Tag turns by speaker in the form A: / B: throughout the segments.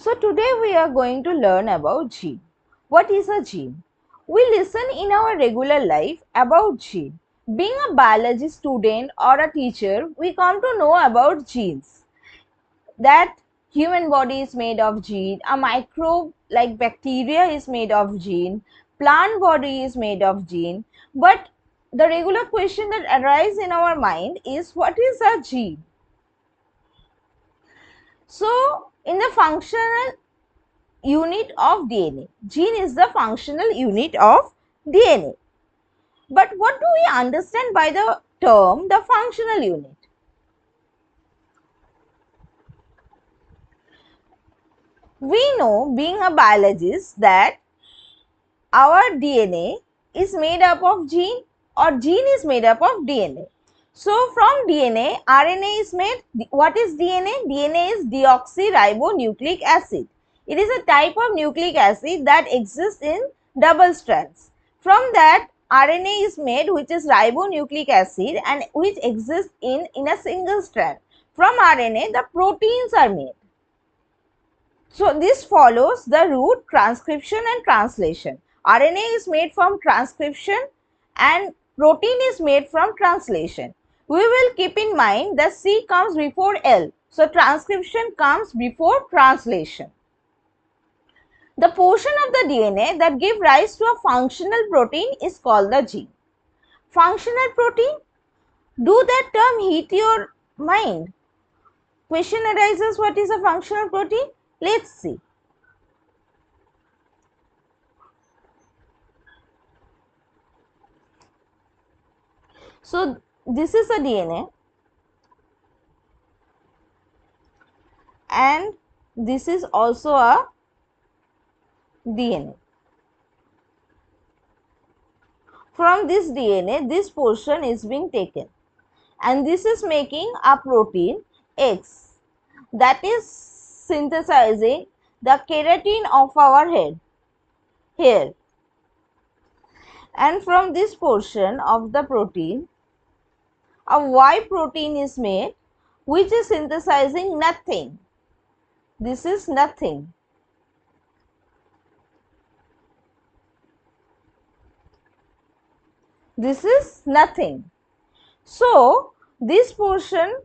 A: So today we are going to learn about gene. What is a gene? We listen in our regular life about gene. Being a biology student or a teacher, we come to know about genes. That human body is made of gene, a microbe like bacteria is made of gene, plant body is made of gene. But the regular question that arises in our mind is, what is a gene? So in the functional unit of DNA. Gene is the functional unit of DNA. But what do we understand by the term the functional unit? We know, being a biologist, that our DNA is made up of gene or gene is made up of DNA. So from DNA, RNA is made. What is DNA? DNA is deoxyribonucleic acid. It is a type of nucleic acid that exists in double strands. From that, RNA is made, which is ribonucleic acid and which exists in a single strand. From RNA, the proteins are made. So this follows the route transcription and translation. RNA is made from transcription and protein is made from translation. We will keep in mind that C comes before L. So transcription comes before translation. The portion of the DNA that give rise to a functional protein is called the gene. Functional protein? Do that term hit your mind? Question arises, what is a functional protein? Let's see. So this is a DNA and this is also a DNA. From this DNA, this portion is being taken and this is making a protein X that is synthesizing the keratin of our head here. And from this portion of the protein, a Y protein is made which is synthesizing nothing. This is nothing. This is nothing. So this portion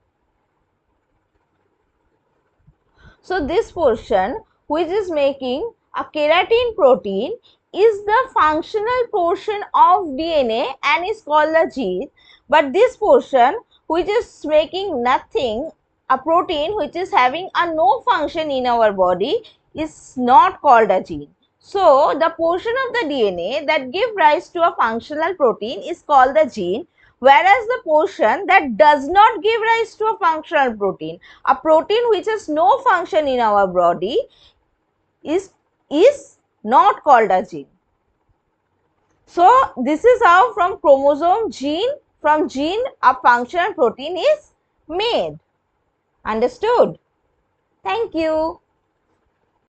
A: which is making a keratin protein is the functional portion of DNA and is called the gene. But this portion which is making nothing, a protein which is having a no function in our body, is not called a gene. So the portion of the DNA that give rise to a functional protein is called the gene, whereas the portion that does not give rise to a functional protein, a protein which has no function in our body, is not called a gene. So this is how from chromosome from gene a functional protein is made. Understood? Thank you.